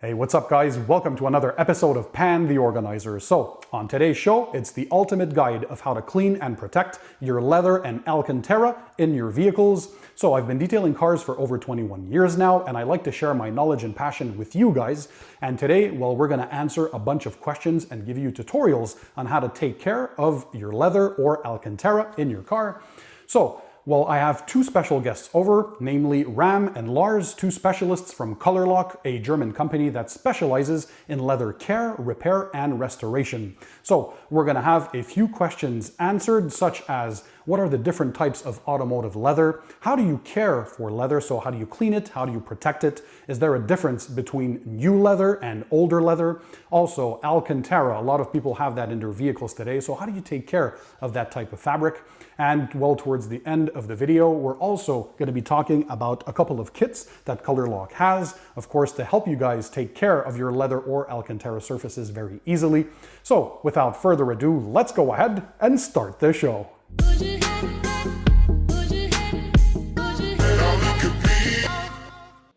Hey, what's up guys? Welcome to another episode of Pan the Organizer. So, on today's show, it's the ultimate guide of how to clean and protect your leather and Alcantara in your vehicles. So, I've been detailing cars for over 21 years now, and I like to share my knowledge and passion with you guys. And today, well, we're gonna answer a bunch of questions and give you tutorials on how to take care of your leather or Alcantara in your car. So, well, I have two special guests over, namely Ram and Lars, two specialists from Colourlock, a German company that specializes in leather care, repair, and restoration. So we're going to have a few questions answered, such as what are the different types of automotive leather? How do you care for leather? So how do you clean it? How do you protect it? Is there a difference between new leather and older leather? Also, Alcantara, a lot of people have that in their vehicles today. So how do you take care of that type of fabric? And well, towards the end of the video, we're also going to be talking about a couple of kits that Colourlock has, of course, to help you guys take care of your leather or Alcantara surfaces very easily. So without further ado, let's go ahead and start the show.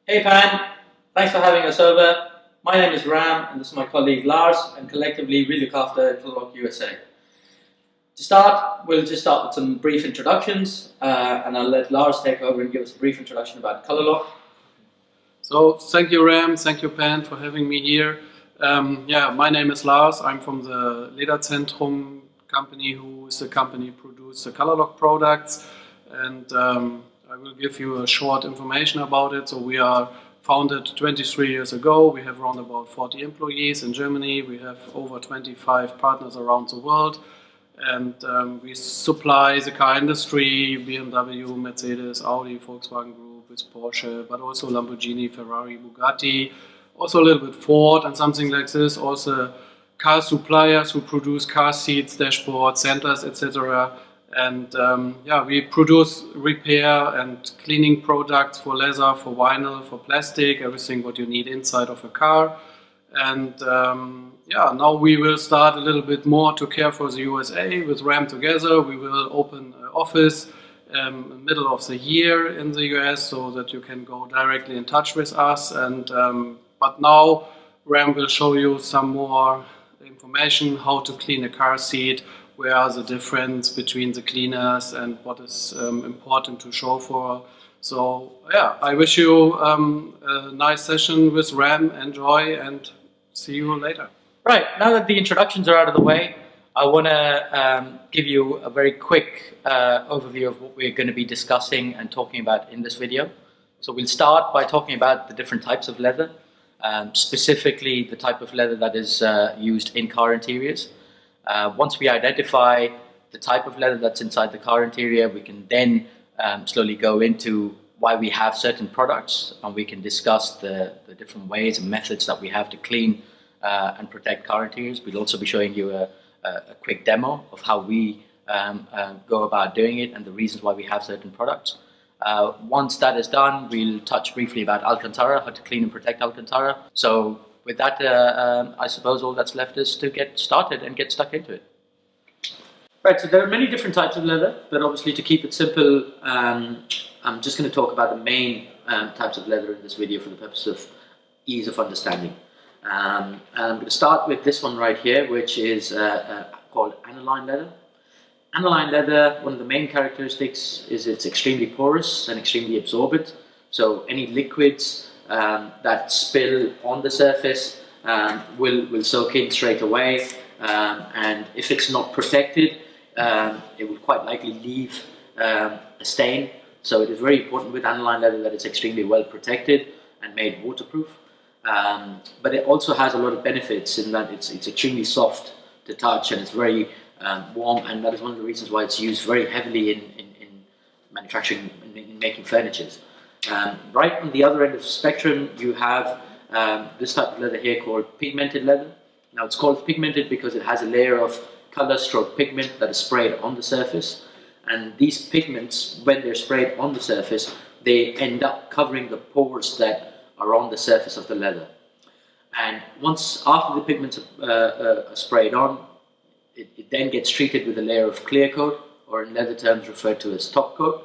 Hey Pan, thanks for having us over. My name is Ram and this is my colleague Lars, and collectively we look after Colourlock USA. To start, we'll just start with some brief introductions and I'll let Lars take over and give us a brief introduction about Colourlock. So thank you Ram, thank you Pan for having me here. My name is Lars, I'm from the Leather Zentrum company, who is the company produce the Colourlock products, and I will give you a short information about it. So we are founded 23 years ago, we have around about 40 employees in Germany, we have over 25 partners around the world. And we supply the car industry, BMW, Mercedes, Audi, Volkswagen Group, with Porsche, but also Lamborghini, Ferrari, Bugatti, also a little bit Ford and something like this. Also car suppliers who produce car seats, dashboards, centers, etc. And we produce repair and cleaning products for leather, for vinyl, for plastic, everything what you need inside of a car. And now we will start a little bit more to care for the USA with Ram together. We will open an office in the middle of the year in the US so that you can go directly in touch with us. And but now Ram will show you some more information how to clean a car seat, where are the difference between the cleaners and what is important to show for. So I wish you a nice session with Ram. Enjoy and see you later. Right, now that the introductions are out of the way, I want to give you a very quick overview of what we're going to be discussing and talking about in this video. So we'll start by talking about the different types of leather, specifically the type of leather that is used in car interiors. Once we identify the type of leather that's inside the car interior, we can then slowly go into why we have certain products, and we can discuss the different ways and methods that we have to clean and protect car interiors. We'll also be showing you a quick demo of how we go about doing it and the reasons why we have certain products. Once that is done, we'll touch briefly about Alcantara, how to clean and protect Alcantara. So with that, I suppose all that's left is to get started and get stuck into it. Right, so there are many different types of leather, but obviously to keep it simple, I'm just going to talk about the main types of leather in this video for the purpose of ease of understanding. I'm going to start with this one right here, which is called aniline leather. Aniline leather, one of the main characteristics is it's extremely porous and extremely absorbent. So any liquids that spill on the surface will soak in straight away, and if it's not protected, it will quite likely leave a stain. So it is very important with aniline leather that it's extremely well protected and made waterproof. But it also has a lot of benefits in that it's extremely soft to touch and it's very warm, and that is one of the reasons why it's used very heavily in manufacturing, in making furniture. Right on the other end of the spectrum, you have this type of leather here called pigmented leather. Now it's called pigmented because it has a layer of color stroke pigment that is sprayed on the surface, and these pigments, when they're sprayed on the surface, they end up covering the pores that are on the surface of the leather. And once after the pigments are sprayed on, it then gets treated with a layer of clear coat, or in leather terms referred to as top coat,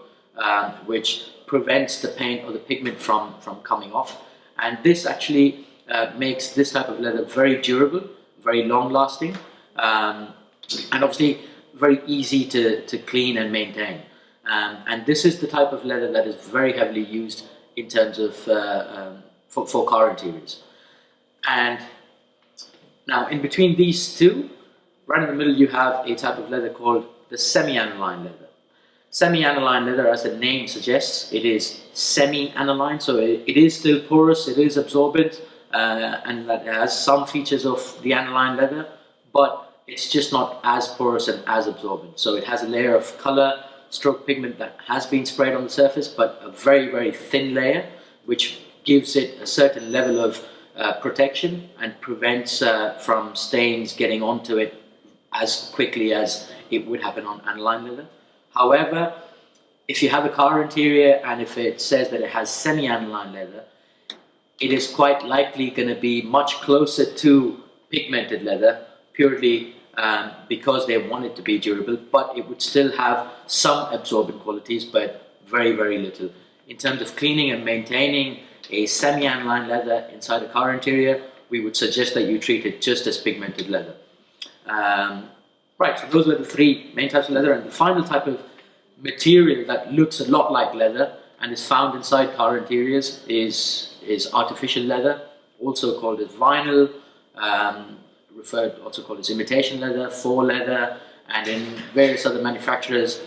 which prevents the paint or the pigment from coming off. And this actually makes this type of leather very durable, very long lasting, and obviously very easy to clean and maintain. And this is the type of leather that is very heavily used in terms of for car interiors. And now in between these two, right in the middle, you have a type of leather called the semi-aniline leather. Semi-aniline leather, as the name suggests, it is semi-aniline, so it is still porous, it is absorbent, and that has some features of the aniline leather, but it's just not as porous and as absorbent. So it has a layer of color, stroke pigment that has been sprayed on the surface, but a very, very thin layer, which gives it a certain level of protection and prevents from stains getting onto it as quickly as it would happen on aniline leather. However, if you have a car interior and if it says that it has semi-aniline leather, it is quite likely going to be much closer to pigmented leather, purely because they want it to be durable, but it would still have some absorbent qualities, but very, very little. In terms of cleaning and maintaining a semi-aniline leather inside a car interior, we would suggest that you treat it just as pigmented leather. Right, so those are the three main types of leather, and the final type of material that looks a lot like leather and is found inside car interiors is artificial leather, also called as vinyl, also called as imitation leather, faux leather, and in various other manufacturers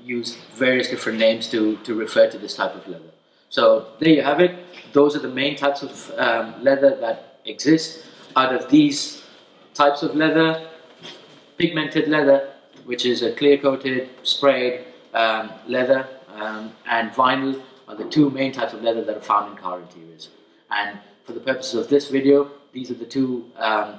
use various different names to refer to this type of leather. So there you have it. Those are the main types of leather that exist. Out of these types of leather, pigmented leather, which is a clear-coated, sprayed leather, and vinyl are the two main types of leather that are found in car interiors. And for the purposes of this video, these are the two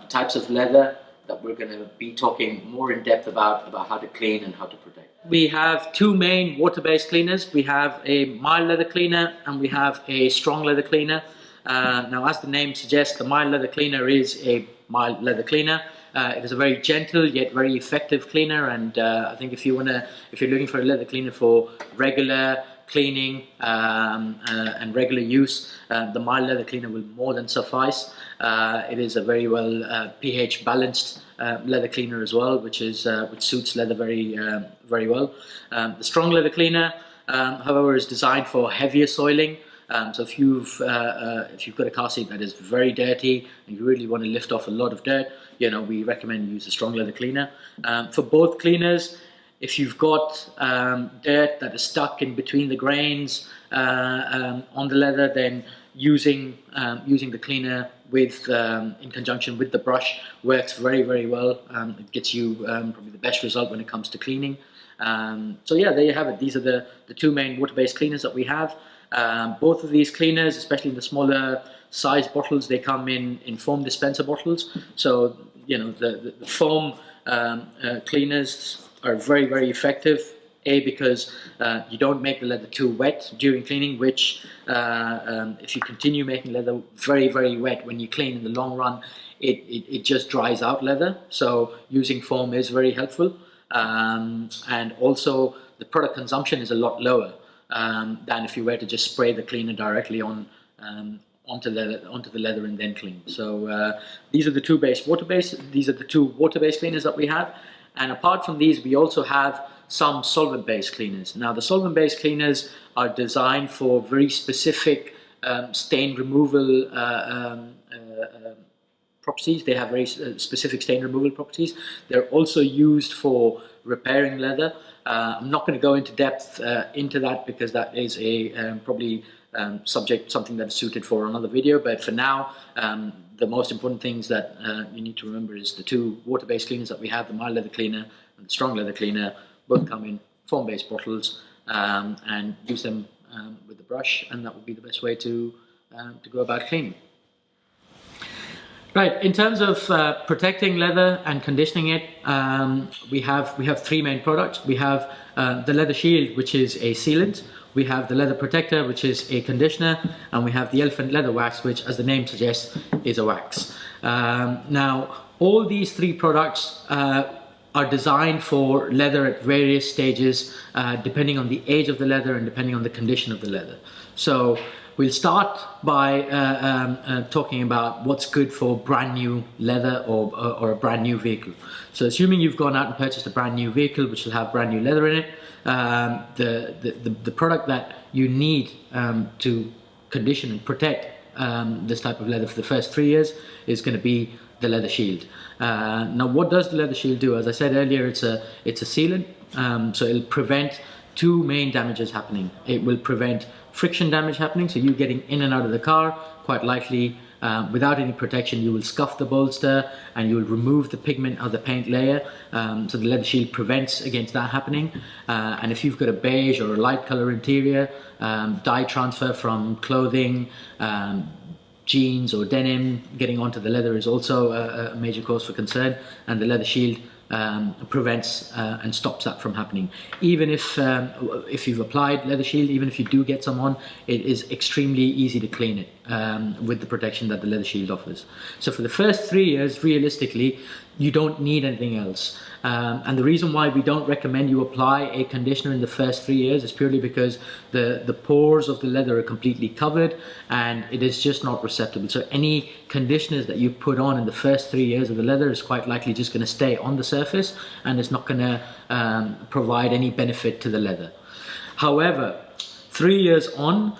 types of leather that we're going to be talking more in depth about how to clean and how to protect. We have two main water-based cleaners. We have a mild leather cleaner and we have a strong leather cleaner. Now, as the name suggests, the mild leather cleaner is a mild leather cleaner. It is a very gentle yet very effective cleaner, and I think if you're looking for a leather cleaner for regular cleaning and regular use, the mild leather cleaner will more than suffice. It is a very well pH balanced leather cleaner as well, which suits leather very well. The strong leather cleaner, however, is designed for heavier soiling. So if you've got a car seat that is very dirty and you really want to lift off a lot of dirt, we recommend you use a strong leather cleaner. For both cleaners, if you've got dirt that is stuck in between the grains on the leather, then using the cleaner in conjunction with the brush works very, very well. It gets you probably the best result when it comes to cleaning. So yeah, there you have it. These are the two main water-based cleaners that we have. Both of these cleaners, especially in the smaller size bottles, they come in foam dispenser bottles. So the foam cleaners are very, very effective. Because you don't make the leather too wet during cleaning, which if you continue making leather very, very wet when you clean, in the long run it just dries out leather. So using foam is very helpful, and also the product consumption is a lot lower than if you were to just spray the cleaner directly onto the leather and then clean. So these are the two water-based cleaners that we have, and apart from these we also have some solvent-based cleaners. Now, the solvent-based cleaners are designed for very specific stain removal properties. They have very specific stain removal properties. They're also used for repairing leather. I'm not going to go into depth into that because that is probably something that is suited for another video. But for now, the most important things that you need to remember is the two water-based cleaners that we have, the mild leather cleaner and the strong leather cleaner. Both come in foam-based bottles, and use them with the brush, and that would be the best way to go about cleaning. Right, in terms of protecting leather and conditioning it, we have three main products. We have the leather shield, which is a sealant. We have the leather protector, which is a conditioner, and we have the elephant leather wax, which, as the name suggests, is a wax. Now, all these three products are designed for leather at various stages, depending on the age of the leather and depending on the condition of the leather. So we'll start by talking about what's good for brand new leather or a brand new vehicle. So assuming you've gone out and purchased a brand new vehicle which will have brand new leather in it, the product that you need to condition and protect this type of leather for the first 3 years is going to be the leather shield. Now, what does the leather shield do? As I said earlier, it's a sealant, so it'll prevent two main damages happening. It will prevent friction damage happening, so you getting in and out of the car, quite likely without any protection, you will scuff the bolster and you will remove the pigment of the paint layer. So the leather shield prevents against that happening. And if you've got a beige or a light color interior, dye transfer from clothing, jeans or denim getting onto the leather is also a major cause for concern, and the leather shield prevents and stops that from happening. Even if you've applied leather shield, even if you do get some on, it is extremely easy to clean it with the protection that the leather shield offers. So for the first 3 years, realistically, you don't need anything else. And the reason why we don't recommend you apply a conditioner in the first 3 years is purely because the pores of the leather are completely covered and it is just not receptible. So any conditioners that you put on in the first 3 years of the leather is quite likely just going to stay on the surface and it's not going to provide any benefit to the leather. However, 3 years on,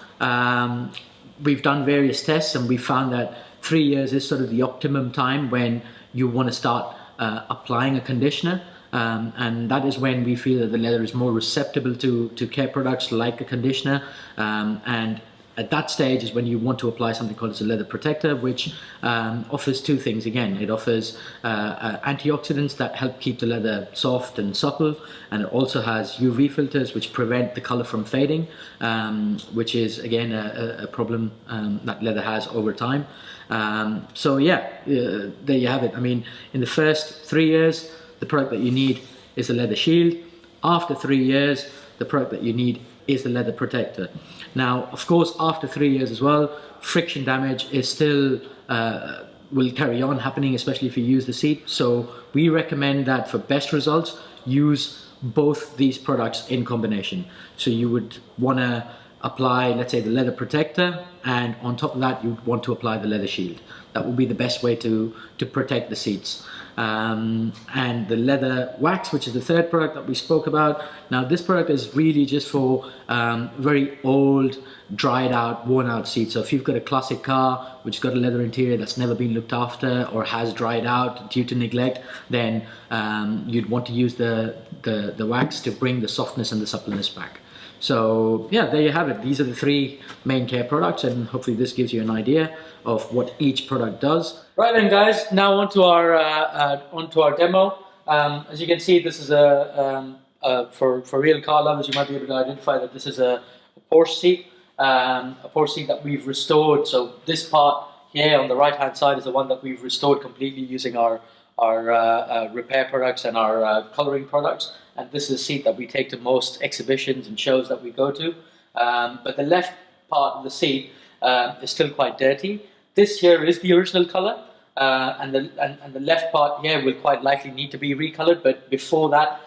we've done various tests and we found that 3 years is sort of the optimum time when you want to start applying a conditioner, and that is when we feel that the leather is more receptible to care products like a conditioner, and at that stage is when you want to apply something called as a leather protector, which offers two things. Again, it offers antioxidants that help keep the leather soft and supple, and it also has UV filters which prevent the color from fading, which is again a problem that leather has over time. So yeah, there you have it. I mean, in the first 3 years, the product that you need is the leather shield. After 3 years, the product that you need is the leather protector. Now, of course, after 3 years as well, friction damage is still will carry on happening, especially if you use the seat. So we recommend that for best results, use both these products in combination. So you would want to apply, let's say, the leather protector, and on top of that, you want to apply the leather shield. That will be the best way to protect the seats. And the leather wax, which is the third product that we spoke about. Now, this product is really just for very old, dried out, worn out seats. So if you've got a classic car which has got a leather interior that's never been looked after or has dried out due to neglect, then you'd want to use the wax to bring the softness and the suppleness back. So yeah, there you have it. These are the three main care products, and hopefully this gives you an idea of what each product does. Right then, guys, now onto our demo. As you can see, this is for real car lovers, you might be able to identify that this is a Porsche seat, that we've restored. So this part here on the right hand side is the one that we've restored completely using our repair products and our coloring products. And this is a seat that we take to most exhibitions and shows that we go to. But the left part of the seat is still quite dirty. This here is the original color, and the left part here will quite likely need to be recolored. But before that,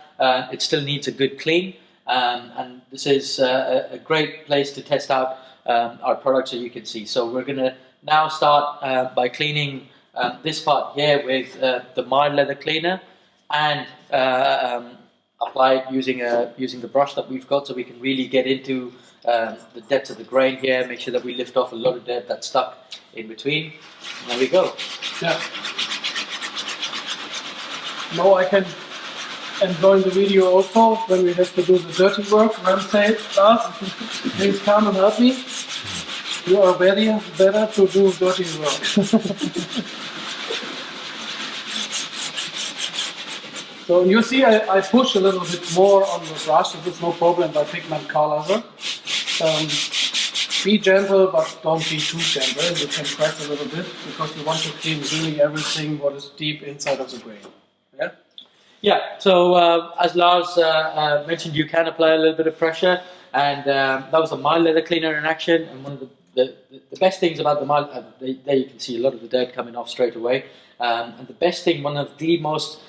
it still needs a good clean. And this is a great place to test out our products, as you can see. So we're going to now start by cleaning this part here with the mild leather cleaner, and apply it using the brush that we've got, so we can really get into the depths of the grain here, make sure that we lift off a lot of dirt that's stuck in between. And there we go. Yeah. Now I can enjoy the video also when we have to do the dirty work. Ram said, Lars, please come and help me. You are better to do dirty work. So you see, I push a little bit more on the brush. This is no problem by pigment color. Be gentle, but don't be too gentle. You can press a little bit because you want to clean really everything what is deep inside of the grain. Yeah. Yeah. So as Lars mentioned, you can apply a little bit of pressure, and that was a mild leather cleaner in action. And one of the best things about the mild, there you can see a lot of the dirt coming off straight away. And the best thing, one of the most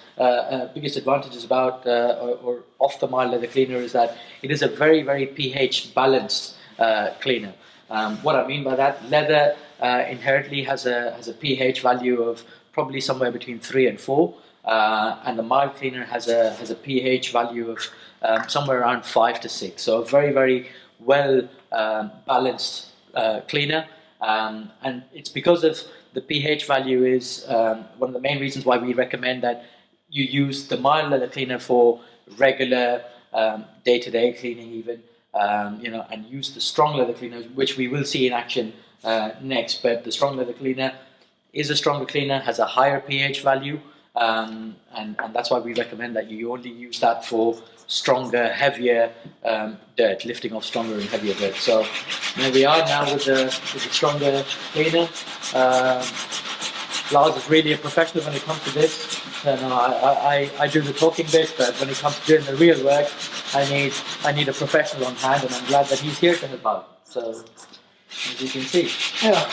biggest advantages about or of the mild leather cleaner is that it is a very, very pH balanced cleaner. What I mean by that, leather inherently has a pH value of probably somewhere between 3 and 4, and the mild cleaner has a pH value of somewhere around 5 to 6. So a very, very well balanced cleaner, and it's because of the pH value is one of the main reasons why we recommend that you use the mild leather cleaner for regular day-to-day cleaning even, and use the strong leather cleaner, which we will see in action next. But the strong leather cleaner is a stronger cleaner, has a higher pH value, and that's why we recommend that you only use that for stronger, heavier dirt, lifting off stronger and heavier dirt. So there we are now with the stronger cleaner. Lars is really a professional when it comes to this. I do the talking bit, but when it comes to doing the real work, I need a professional on hand, and I'm glad that he's here to help out. So as you can see, yeah.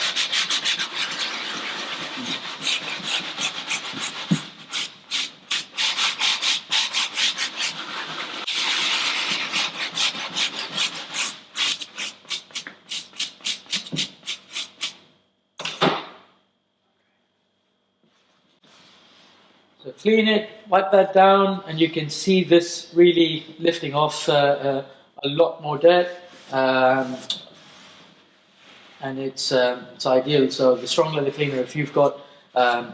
So clean it, wipe that down, and you can see this really lifting off a lot more dirt, and it's ideal. So the strong leather cleaner, if you've got a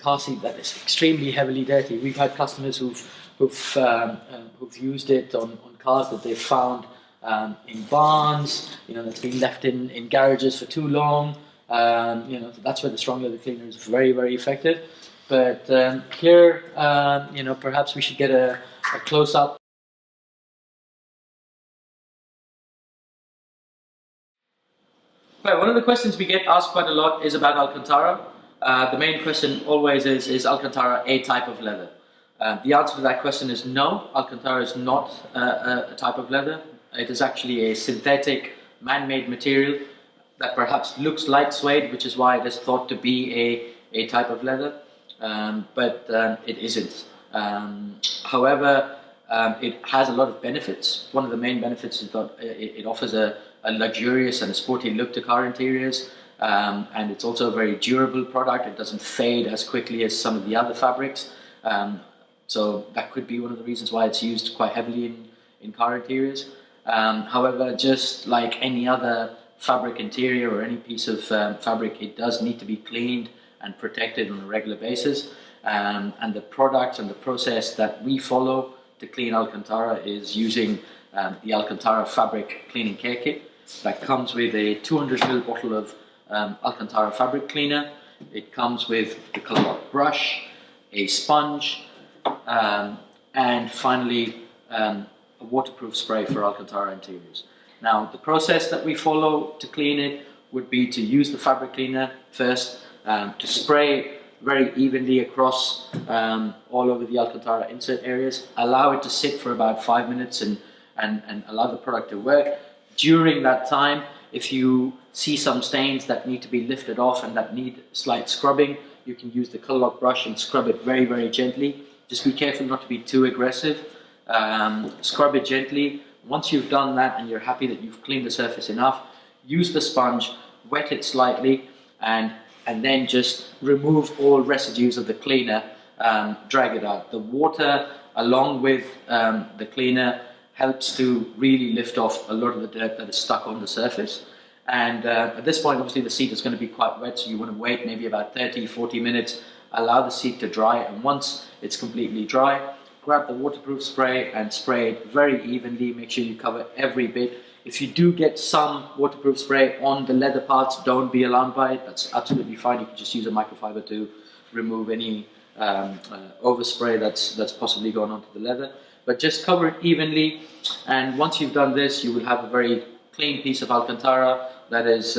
car seat that is extremely heavily dirty, we've had customers who've used it on cars that they've found in barns, that's been left in garages for too long. That's where the strong leather cleaner is very, very effective. But here, perhaps we should get a close-up. Well, one of the questions we get asked quite a lot is about Alcantara. The main question always is Alcantara a type of leather? The answer to that question is no. Alcantara is not a type of leather. It is actually a synthetic, man-made material that perhaps looks like suede, which is why it is thought to be a type of leather. But it isn't. However, it has a lot of benefits. One of the main benefits is that it offers a luxurious and a sporty look to car interiors, and it's also a very durable product. It doesn't fade as quickly as some of the other fabrics, so that could be one of the reasons why it's used quite heavily in car interiors. However, just like any other fabric interior or any piece of fabric, it does need to be cleaned and protected on a regular basis, and the product and the process that we follow to clean Alcantara is using the Alcantara fabric cleaning care kit that comes with a 200 ml bottle of Alcantara fabric cleaner. It comes with the Colourlock brush, a sponge, and finally a waterproof spray for Alcantara interiors. Now, the process that we follow to clean it would be to use the fabric cleaner first, to spray very evenly across all over the Alcantara insert areas, allow it to sit for about 5 minutes and allow the product to work. During that time, if you see some stains that need to be lifted off and that need slight scrubbing, you can use the Colourlock brush and scrub it very, very gently. Just be careful not to be too aggressive. Scrub it gently. Once you've done that and you're happy that you've cleaned the surface enough, use the sponge, wet it slightly, and then just remove all residues of the cleaner, drag it out. The water along with the cleaner helps to really lift off a lot of the dirt that is stuck on the surface. And at this point, obviously the seat is going to be quite wet, so you want to wait maybe about 30-40 minutes, allow the seat to dry, and once it's completely dry, grab the waterproof spray and spray it very evenly. Make sure you cover every bit. If you do get some waterproof spray on the leather parts, don't be alarmed by it. That's absolutely fine. You can just use a microfiber to remove any overspray that's possibly gone onto the leather. But just cover it evenly, and once you've done this, you will have a very clean piece of Alcantara that is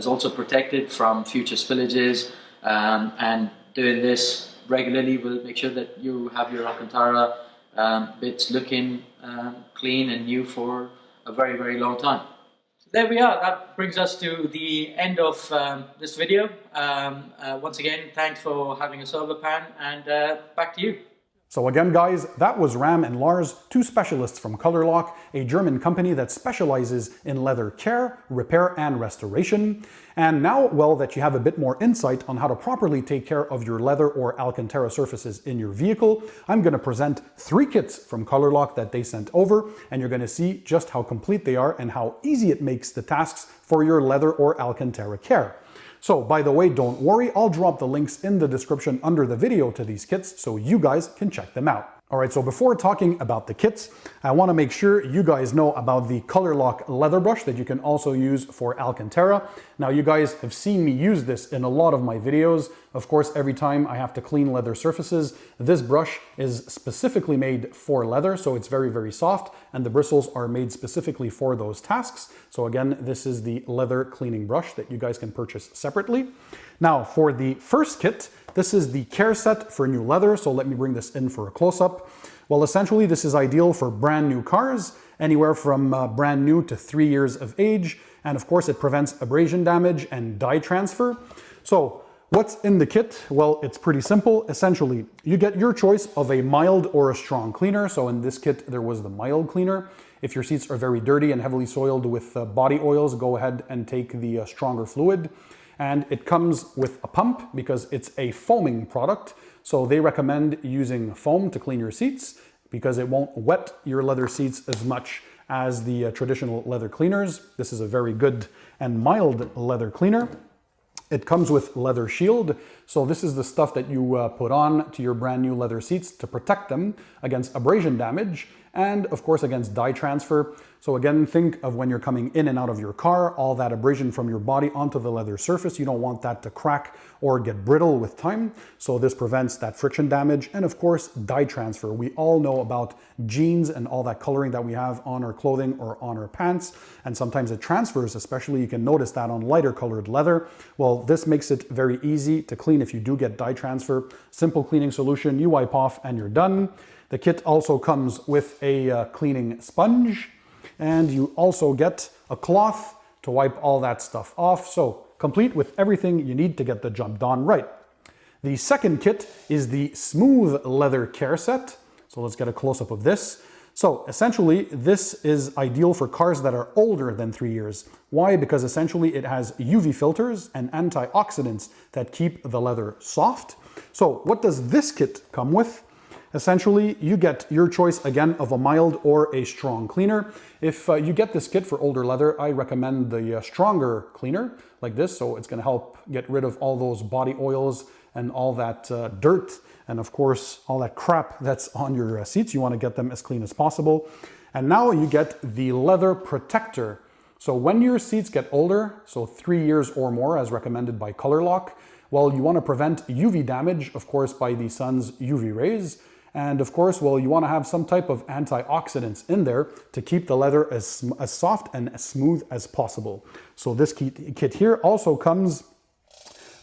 also protected from future spillages. And doing this regularly will make sure that you have your Alcantara bits looking clean and new for a very, very long time. So there we are. That brings us to the end of this video. Once again, thanks for having us over, Pan, and back to you. So again, guys, that was Ram and Lars, two specialists from Colourlock, a German company that specializes in leather care, repair, and restoration. And now, well, that you have a bit more insight on how to properly take care of your leather or Alcantara surfaces in your vehicle, I'm going to present 3 kits from Colourlock that they sent over, and you're going to see just how complete they are and how easy it makes the tasks for your leather or Alcantara care. So, by the way, don't worry, I'll drop the links in the description under the video to these kits so you guys can check them out. Alright, so before talking about the kits, I want to make sure you guys know about the Colourlock leather brush that you can also use for Alcantara. Now, you guys have seen me use this in a lot of my videos. Of course, every time I have to clean leather surfaces, this brush is specifically made for leather, so it's very, very soft, and the bristles are made specifically for those tasks. So again, this is the leather cleaning brush that you guys can purchase separately. Now, for the first kit, this is the care set for new leather, so let me bring this in for a close-up. Well, essentially, this is ideal for brand new cars, anywhere from brand new to 3 years of age, and of course, it prevents abrasion damage and dye transfer. So, what's in the kit? Well, it's pretty simple. Essentially, you get your choice of a mild or a strong cleaner. So in this kit, there was the mild cleaner. If your seats are very dirty and heavily soiled with body oils, go ahead and take the stronger fluid. And it comes with a pump because it's a foaming product. So they recommend using foam to clean your seats because it won't wet your leather seats as much as the traditional leather cleaners. This is a very good and mild leather cleaner. It comes with leather shield. So this is the stuff that you put on to your brand new leather seats to protect them against abrasion damage and of course against dye transfer. So again, think of when you're coming in and out of your car, all that abrasion from your body onto the leather surface. You don't want that to crack or get brittle with time. So this prevents that friction damage and of course dye transfer. We all know about jeans and all that coloring that we have on our clothing or on our pants. And sometimes it transfers, especially you can notice that on lighter colored leather. Well, this makes it very easy to clean if you do get dye transfer. Simple cleaning solution, you wipe off and you're done. The kit also comes with a cleaning sponge, and you also get a cloth to wipe all that stuff off. So complete with everything you need to get the job done right. The second kit is the smooth leather care set. So let's get a close-up of this. So essentially, this is ideal for cars that are older than 3 years. Why? Because essentially it has UV filters and antioxidants that keep the leather soft. So what does this kit come with? Essentially, you get your choice again of a mild or a strong cleaner. If you get this kit for older leather, I recommend the stronger cleaner like this. So it's going to help get rid of all those body oils and all that dirt and of course all that crap that's on your seats. You want to get them as clean as possible. And now you get the leather protector. So when your seats get older, so 3 years or more as recommended by Colourlock, well, you want to prevent UV damage, of course, by the sun's UV rays. And of course, well, you want to have some type of antioxidants in there to keep the leather as soft and as smooth as possible. So this kit here also comes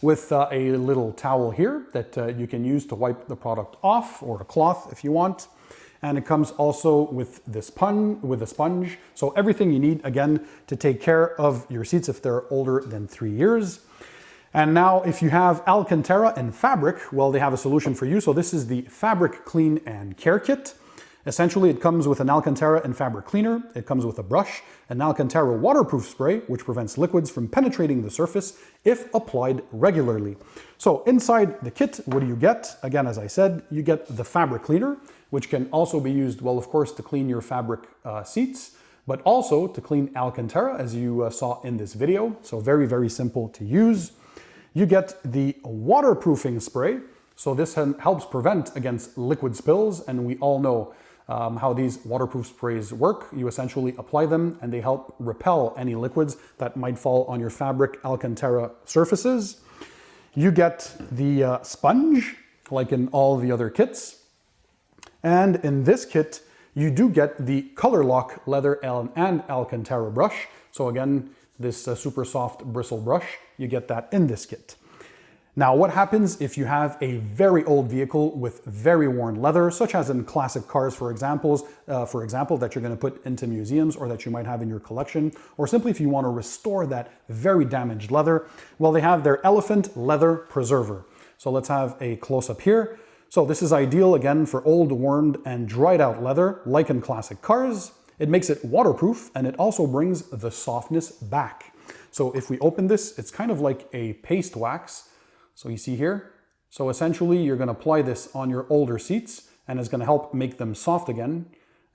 with a little towel here that you can use to wipe the product off, or a cloth if you want. And it comes also with this a sponge. So everything you need, again, to take care of your seats if they're older than 3 years. And now if you have Alcantara and fabric, well, they have a solution for you. So this is the Fabric Clean and Care Kit. Essentially, it comes with an Alcantara and fabric cleaner. It comes with a brush, an Alcantara waterproof spray, which prevents liquids from penetrating the surface if applied regularly. So inside the kit, what do you get? Again, as I said, you get the fabric cleaner, which can also be used, well, of course, to clean your fabric seats, but also to clean Alcantara, as you saw in this video. So very, very simple to use. You get the waterproofing spray. So this helps prevent against liquid spills, and we all know how these waterproof sprays work. You essentially apply them and they help repel any liquids that might fall on your fabric Alcantara surfaces. You get the sponge, like in all the other kits. And in this kit, you do get the Colourlock Leather and Alcantara brush. So again, this super soft bristle brush, you get that in this kit. Now, what happens if you have a very old vehicle with very worn leather, such as in classic cars, for example, that you're going to put into museums or that you might have in your collection, or simply if you want to restore that very damaged leather? Well, they have their Elephant Leather Preserver. So let's have a close-up here. So this is ideal again for old, worn, and dried out leather, like in classic cars. It makes it waterproof, and it also brings the softness back. So if we open this, it's kind of like a paste wax. So you see here. So essentially you're going to apply this on your older seats, and it's going to help make them soft again,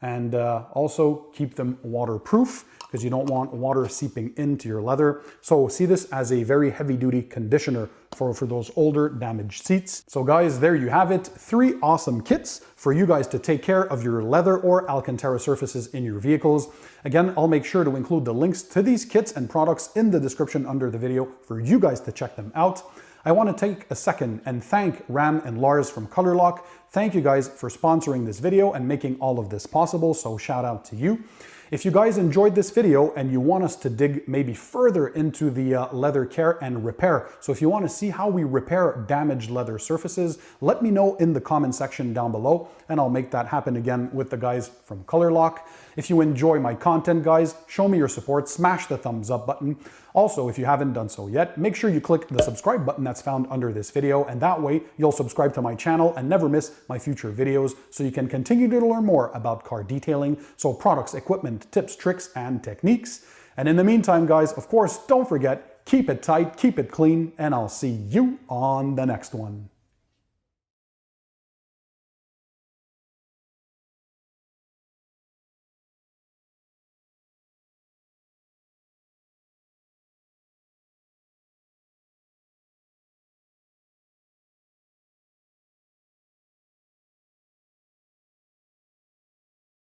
and also keep them waterproof, because you don't want water seeping into your leather. So see this as a very heavy duty conditioner for those older damaged seats. So guys, there you have it. 3 awesome kits for you guys to take care of your leather or Alcantara surfaces in your vehicles. Again, I'll make sure to include the links to these kits and products in the description under the video for you guys to check them out. I want to take a second and thank Ram and Lars from Colourlock. Thank you guys for sponsoring this video and making all of this possible, so shout out to you. If you guys enjoyed this video and you want us to dig maybe further into the leather care and repair, so if you want to see how we repair damaged leather surfaces, let me know in the comment section down below, and I'll make that happen again with the guys from Colourlock. If you enjoy my content, guys, show me your support, smash the thumbs up button. Also, if you haven't done so yet, make sure you click the subscribe button that's found under this video, and that way you'll subscribe to my channel and never miss my future videos, so you can continue to learn more about car detailing, so products, equipment, tips, tricks, and techniques. And in the meantime, guys, of course, don't forget, keep it tight, keep it clean, and I'll see you on the next one.